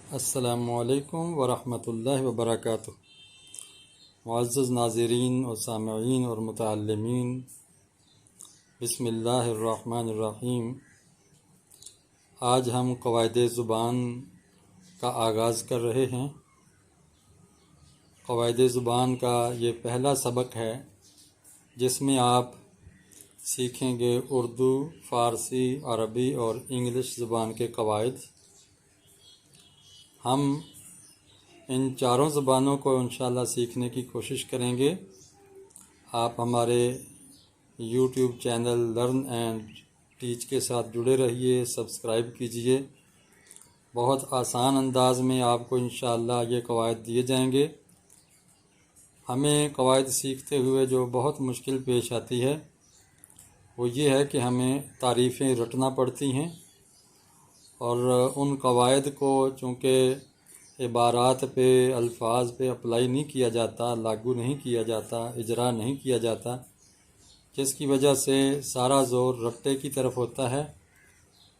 السلام علیکم ورحمۃ اللہ وبرکاتہ۔ معزز ناظرین اور سامعین اور متعلمین، بسم اللہ الرحمن الرحیم۔ آج ہم قواعد زبان کا آغاز کر رہے ہیں۔ قواعد زبان کا یہ پہلا سبق ہے جس میں آپ سیکھیں گے اردو، فارسی، عربی اور انگلش زبان کے قواعد۔ ہم ان چاروں زبانوں کو انشاءاللہ سیکھنے کی کوشش کریں گے۔ آپ ہمارے YouTube channel learn and teach کے ساتھ جڑے رہیے، سبسکرائب کیجئے۔ بہت آسان انداز میں آپ کو انشاءاللہ یہ قواعد دیے جائیں گے۔ ہمیں قواعد سیکھتے ہوئے جو بہت مشکل پیش آتی ہے وہ یہ ہے کہ ہمیں تعریفیں رٹنا پڑتی ہیں، اور ان قواعد کو چونکہ عبارات پہ، الفاظ پہ اپلائی نہیں کیا جاتا، لاگو نہیں کیا جاتا، اجرا نہیں کیا جاتا، جس کی وجہ سے سارا زور رٹے کی طرف ہوتا ہے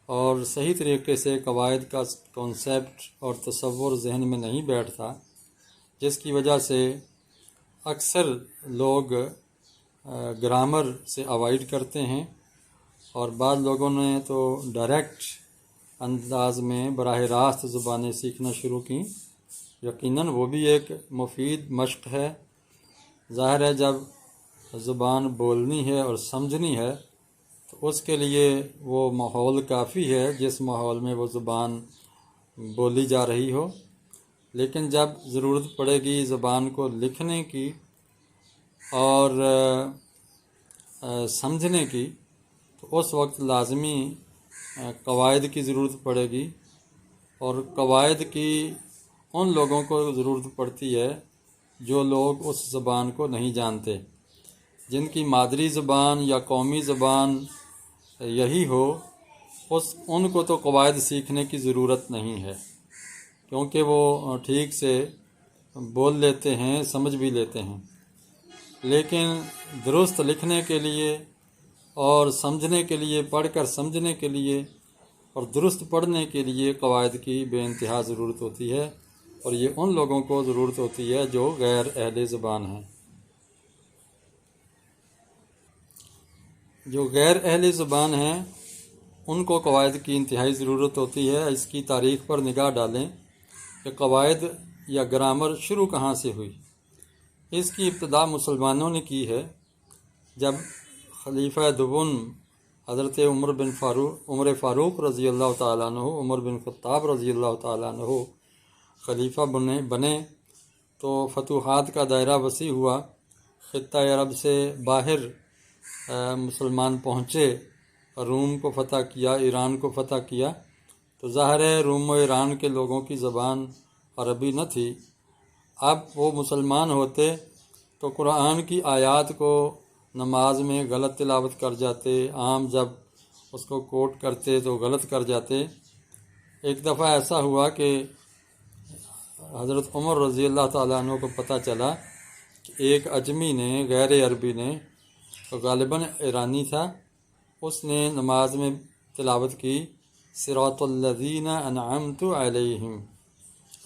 اور صحیح طریقے سے قواعد کا کانسیپٹ اور تصور ذہن میں نہیں بیٹھتا، جس کی وجہ سے اکثر لوگ گرامر سے اوائڈ کرتے ہیں، اور بعض لوگوں نے تو ڈائریکٹ انداز میں براہ راست زبانیں سیکھنا شروع کیں۔ یقیناً وہ بھی ایک مفید مشق ہے۔ ظاہر ہے جب زبان بولنی ہے اور سمجھنی ہے تو اس کے لیے وہ ماحول کافی ہے جس ماحول میں وہ زبان بولی جا رہی ہو، لیکن جب ضرورت پڑے گی زبان کو لکھنے کی اور سمجھنے کی تو اس وقت لازمی قواعد کی ضرورت پڑے گی، اور قواعد کی ان لوگوں کو ضرورت پڑتی ہے جو لوگ اس زبان کو نہیں جانتے، جن کی مادری زبان یا قومی زبان یہی ہو، ان کو تو قواعد سیکھنے کی ضرورت نہیں ہے، کیونکہ وہ ٹھیک سے بول لیتے ہیں، سمجھ بھی لیتے ہیں۔ لیکن درست لکھنے کے لیے اور سمجھنے کے لیے، پڑھ کر سمجھنے کے لیے اور درست پڑھنے کے لیے قواعد کی بے انتہا ضرورت ہوتی ہے، اور یہ ان لوگوں کو ضرورت ہوتی ہے جو غیر اہل زبان ہیں۔ جو غیر اہل زبان ہیں ان کو قواعد کی انتہائی ضرورت ہوتی ہے۔ اس کی تاریخ پر نگاہ ڈالیں کہ قواعد یا گرامر شروع کہاں سے ہوئی۔ اس کی ابتدا مسلمانوں نے کی ہے، جب خلیفہ دوم حضرت عمر فاروق رضی اللہ تعالیٰ عنہ، عمر بن خطاب رضی اللہ تعالیٰ عنہ خلیفہ بنے تو فتوحات کا دائرہ وسیع ہوا۔ خطہ عرب سے باہر مسلمان پہنچے، روم کو فتح کیا، ایران کو فتح کیا، تو ظاہر ہے روم و ایران کے لوگوں کی زبان عربی نہ تھی۔ اب وہ مسلمان ہوتے تو قرآن کی آیات کو نماز میں غلط تلاوت کر جاتے، عام جب اس کو کوٹ کرتے تو غلط کر جاتے۔ ایک دفعہ ایسا ہوا کہ حضرت عمر رضی اللہ تعالیٰ عنہ کو پتہ چلا کہ ایک عجمی نے، غیر عربی نے، تو غالباً ایرانی تھا، اس نے نماز میں تلاوت کی صراط الذین انعمت علیہم،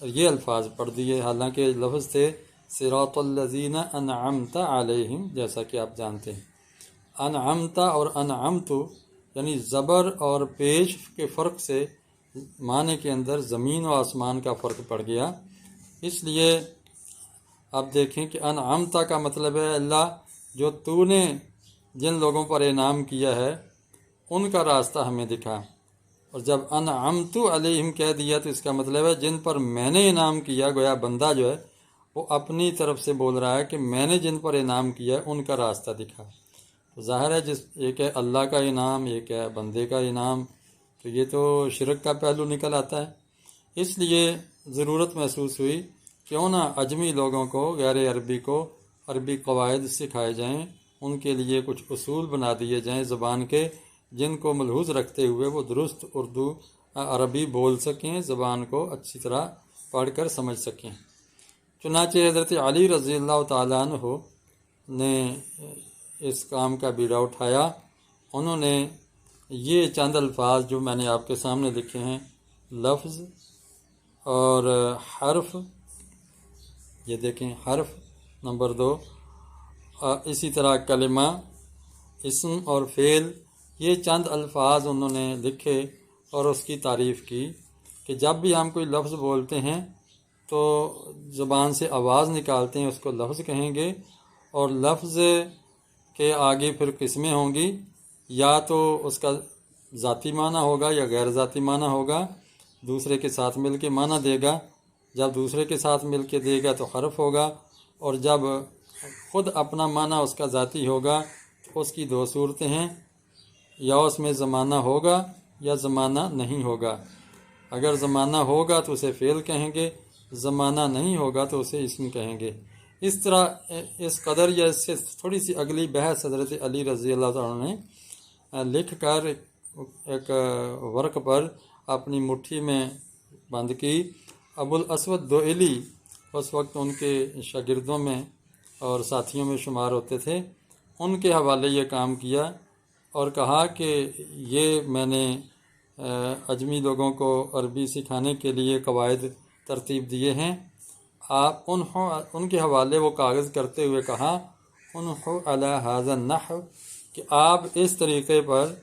یہ الفاظ پڑھ دیے، حالانکہ لفظ تھے صراط الذین انعمت علیہم، جیسا کہ آپ جانتے ہیں۔ انعمت اور انعمت یعنی زبر اور پیش کے فرق سے معنی کے اندر زمین و آسمان کا فرق پڑ گیا۔ اس لیے آپ دیکھیں کہ انعمت کا مطلب ہے اللہ جو تو نے جن لوگوں پر انعام کیا ہے ان کا راستہ ہمیں دکھا، اور جب انعمت علیہم کہہ دیا تو اس کا مطلب ہے جن پر میں نے انعام کیا، گویا بندہ جو ہے وہ اپنی طرف سے بول رہا ہے کہ میں نے جن پر انعام کیا ہے ان کا راستہ دکھا۔ تو ظاہر ہے ایک ہے اللہ کا انعام، ایک ہے بندے کا انعام، تو یہ تو شرک کا پہلو نکل آتا ہے۔ اس لیے ضرورت محسوس ہوئی کیوں نہ عجمی لوگوں کو، غیر عربی کو عربی قواعد سکھائے جائیں، ان کے لیے کچھ اصول بنا دیے جائیں زبان کے، جن کو ملحوظ رکھتے ہوئے وہ درست اردو عربی بول سکیں، زبان کو اچھی طرح پڑھ کر سمجھ سکیں۔ چنانچہ حضرت علی رضی اللہ تعالیٰ عنہ نے اس کام کا بیڑا اٹھایا۔ انہوں نے یہ چند الفاظ جو میں نے آپ کے سامنے لکھے ہیں، لفظ، اور حرف، یہ دیکھیں حرف نمبر 2، اسی طرح کلمہ، اسم اور فعل، یہ چند الفاظ انہوں نے لکھے اور اس کی تعریف کی کہ جب بھی ہم کوئی لفظ بولتے ہیں تو زبان سے آواز نکالتے ہیں اس کو لفظ کہیں گے، اور لفظ کے آگے پھر قسمیں ہوں گی، یا تو اس کا ذاتی معنی ہوگا یا غیر ذاتی معنی ہوگا، دوسرے کے ساتھ مل کے معنی دے گا، جب دوسرے کے ساتھ مل کے دے گا تو حرف ہوگا، اور جب خود اپنا معنی اس کا ذاتی ہوگا تو اس کی 2 صورتیں ہیں، یا اس میں زمانہ ہوگا یا زمانہ نہیں ہوگا۔ اگر زمانہ ہوگا تو اسے فعل کہیں گے، زمانہ نہیں ہوگا تو اسے اسم کہیں گے۔ اس طرح اس قدر یا اس سے تھوڑی سی اگلی بحث حضرت علی رضی اللہ تعالیٰ نے لکھ کر ایک ورق پر اپنی مٹھی میں بند کی۔ ابو الاسود دوئلی اس وقت ان کے شاگردوں میں اور ساتھیوں میں شمار ہوتے تھے، ان کے حوالے یہ کام کیا اور کہا کہ یہ میں نے اجمی لوگوں کو عربی سکھانے کے لیے قواعد ترتیب دیے ہیں۔ ان کے حوالے وہ کاغذ کرتے ہوئے کہا انحو علی ھذا النحو، کہ آپ اس طریقے پر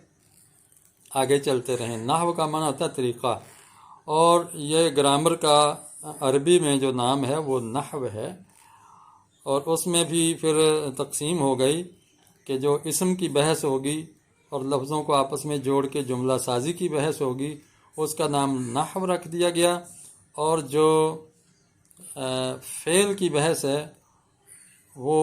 آگے چلتے رہیں۔ نحو کا معنی ہوتا ہے طریقہ، اور یہ گرامر کا عربی میں جو نام ہے وہ نحو ہے، اور اس میں بھی پھر تقسیم ہو گئی کہ جو اسم کی بحث ہوگی اور لفظوں کو آپس میں جوڑ کے جملہ سازی کی بحث ہوگی اس کا نام نحو رکھ دیا گیا، اور جو فعل کی بحث ہے وہ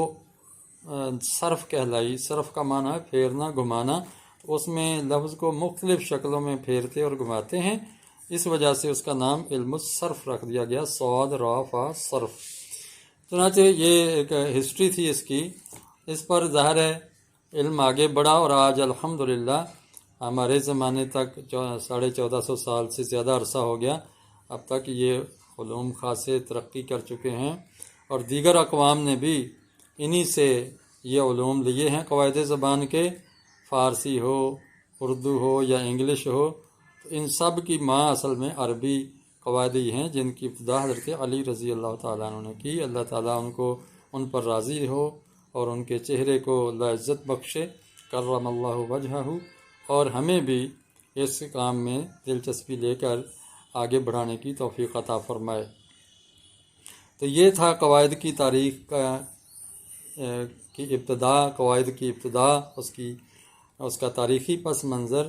صرف کہلائی۔ صرف کا معنی ہے پھیرنا، گھمانا، اس میں لفظ کو مختلف شکلوں میں پھیرتے اور گھماتے ہیں، اس وجہ سے اس کا نام علم الصرف رکھ دیا گیا، صاد را فا صرف۔ چنانچہ یہ ایک ہسٹری تھی اس کی، اس پر ظاہر ہے علم آگے بڑھا، اور آج الحمدللہ ہمارے زمانے تک 1450 سال سے زیادہ عرصہ ہو گیا، اب تک یہ علوم خاصے ترقی کر چکے ہیں، اور دیگر اقوام نے بھی انہی سے یہ علوم لیے ہیں قواعد زبان کے، فارسی ہو، اردو ہو یا انگلش ہو، ان سب کی ماں اصل میں عربی قواعد ہی ہیں، جن کی ابتدا حضرت علی رضی اللہ تعالیٰ عنہ نے کی۔ اللہ تعالیٰ ان پر راضی ہو اور ان کے چہرے کو اللہ عزت بخشے، کرم اللہ وجہہ، اور ہمیں بھی اس کام میں دلچسپی لے کر آگے بڑھانے کی توفیق عطا فرمائے۔ تو یہ تھا قواعد کی تاریخ کی ابتدا، قواعد کی ابتدا، اس کا تاریخی پس منظر۔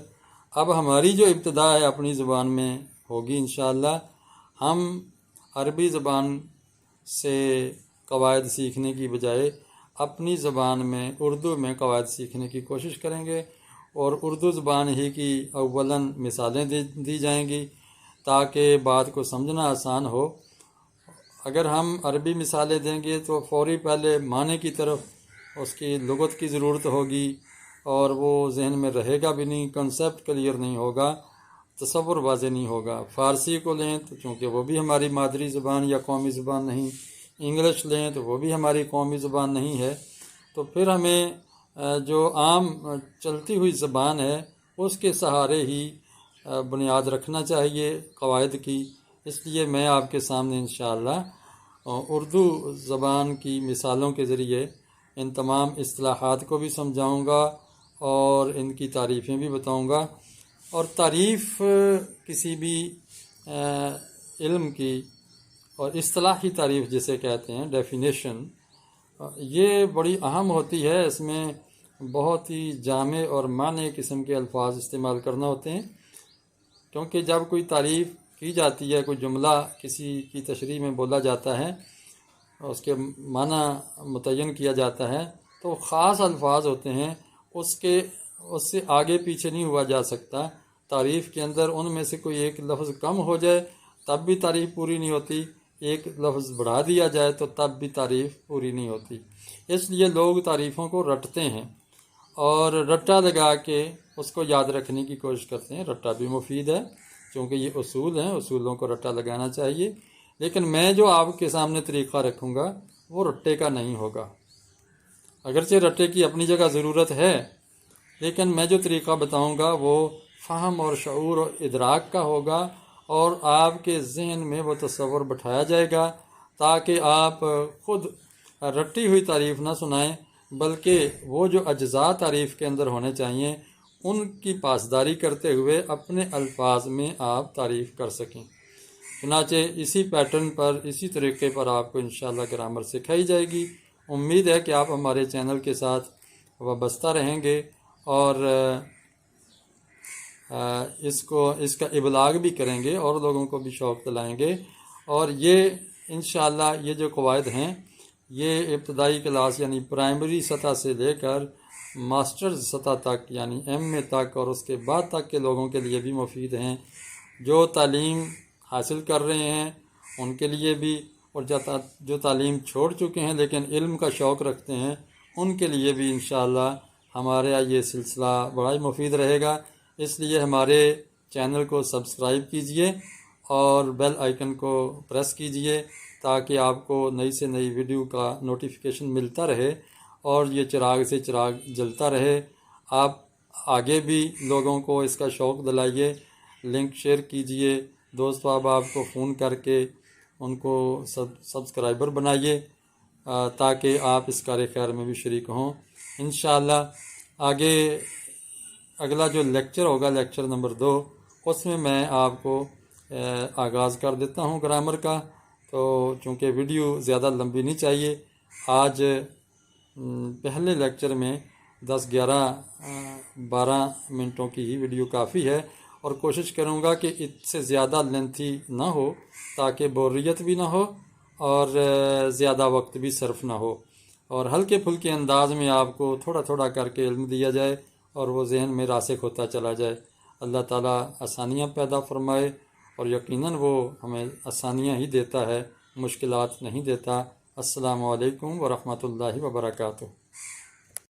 اب ہماری جو ابتدا ہے اپنی زبان میں ہوگی انشاءاللہ، ہم عربی زبان سے قواعد سیکھنے کی بجائے اپنی زبان میں اردو میں قواعد سیکھنے کی کوشش کریں گے، اور اردو زبان ہی کی اولاً مثالیں دی جائیں گی تاکہ بات کو سمجھنا آسان ہو۔ اگر ہم عربی مثالیں دیں گے تو فوری پہلے معنی کی طرف اس کی لغت کی ضرورت ہوگی، اور وہ ذہن میں رہے گا بھی نہیں، کنسیپٹ کلیئر نہیں ہوگا، تصور واضح نہیں ہوگا۔ فارسی کو لیں تو چونکہ وہ بھی ہماری مادری زبان یا قومی زبان نہیں، انگلش لیں تو وہ بھی ہماری قومی زبان نہیں ہے، تو پھر ہمیں جو عام چلتی ہوئی زبان ہے اس کے سہارے ہی بنیاد رکھنا چاہیے قواعد کی۔ اس لیے میں آپ کے سامنے انشاءاللہ اردو زبان کی مثالوں کے ذریعے ان تمام اصطلاحات کو بھی سمجھاؤں گا اور ان کی تعریفیں بھی بتاؤں گا۔ اور تعریف کسی بھی علم کی، اور اصطلاحی تعریف جسے کہتے ہیں ڈیفینیشن، یہ بڑی اہم ہوتی ہے۔ اس میں بہت ہی جامع اور معنی قسم کے الفاظ استعمال کرنا ہوتے ہیں، کیونکہ جب کوئی تعریف کی جاتی ہے، کوئی جملہ کسی کی تشریح میں بولا جاتا ہے، اس کے معنی متعین کیا جاتا ہے، تو خاص الفاظ ہوتے ہیں، اس سے آگے پیچھے نہیں ہوا جا سکتا۔ تعریف کے اندر ان میں سے کوئی ایک لفظ کم ہو جائے تب بھی تعریف پوری نہیں ہوتی، ایک لفظ بڑھا دیا جائے تو تب بھی تعریف پوری نہیں ہوتی۔ اس لیے لوگ تعریفوں کو رٹتے ہیں اور رٹا لگا کے اس کو یاد رکھنے کی کوشش کرتے ہیں۔ رٹا بھی مفید ہے کیونکہ یہ اصول ہیں، اصولوں کو رٹا لگانا چاہیے، لیکن میں جو آپ کے سامنے طریقہ رکھوں گا وہ رٹے کا نہیں ہوگا۔ اگرچہ رٹے کی اپنی جگہ ضرورت ہے، لیکن میں جو طریقہ بتاؤں گا وہ فہم اور شعور اور ادراک کا ہوگا، اور آپ کے ذہن میں وہ تصور بٹھایا جائے گا تاکہ آپ خود رٹی ہوئی تعریف نہ سنائیں، بلکہ وہ جو اجزاء تعریف کے اندر ہونے چاہیے ان کی پاسداری کرتے ہوئے اپنے الفاظ میں آپ تعریف کر سکیں۔ چنانچہ اسی پیٹرن پر، اسی طریقے پر آپ کو انشاءاللہ گرامر سکھائی جائے گی۔ امید ہے کہ آپ ہمارے چینل کے ساتھ وابستہ رہیں گے اور اس کا ابلاغ بھی کریں گے اور لوگوں کو بھی شوق دلائیں گے۔ اور یہ انشاءاللہ یہ جو قواعد ہیں یہ ابتدائی کلاس یعنی پرائمری سطح سے لے کر ماسٹرز سطح تک یعنی ایم اے تک اور اس کے بعد تک کے لوگوں کے لیے بھی مفید ہیں۔ جو تعلیم حاصل کر رہے ہیں ان کے لیے بھی، اور جو تعلیم چھوڑ چکے ہیں لیکن علم کا شوق رکھتے ہیں ان کے لیے بھی انشاءاللہ ہمارا یہ سلسلہ بڑا ہی مفید رہے گا۔ اس لیے ہمارے چینل کو سبسکرائب کیجئے اور بیل آئیکن کو پریس کیجئے تاکہ آپ کو نئی سے نئی ویڈیو کا نوٹیفیکیشن ملتا رہے اور یہ چراغ سے چراغ جلتا رہے۔ آپ آگے بھی لوگوں کو اس کا شوق دلائیے، لنک شیئر کیجئے، دوست احباب کو فون کر کے ان کو سبسکرائبر بنائیے تاکہ آپ اس کار خیر میں بھی شریک ہوں۔ انشاءاللہ آگے اگلا جو لیکچر ہوگا، لیکچر نمبر 2، اس میں آپ کو آغاز کر دیتا ہوں گرامر کا۔ تو چونکہ ویڈیو زیادہ لمبی نہیں چاہیے، آج پہلے لیکچر میں 10-11-12 منٹوں کی ہی ویڈیو کافی ہے، اور کوشش کروں گا کہ اس سے زیادہ لینتھی نہ ہو تاکہ بوریت بھی نہ ہو اور زیادہ وقت بھی صرف نہ ہو، اور ہلکے پھلکے انداز میں آپ کو تھوڑا تھوڑا کر کے علم دیا جائے اور وہ ذہن میں راسخ ہوتا چلا جائے۔ اللہ تعالیٰ آسانیاں پیدا فرمائے، اور یقیناً وہ ہمیں آسانیاں ہی دیتا ہے، مشکلات نہیں دیتا۔ السلام علیکم ورحمۃ اللہ وبرکاتہ۔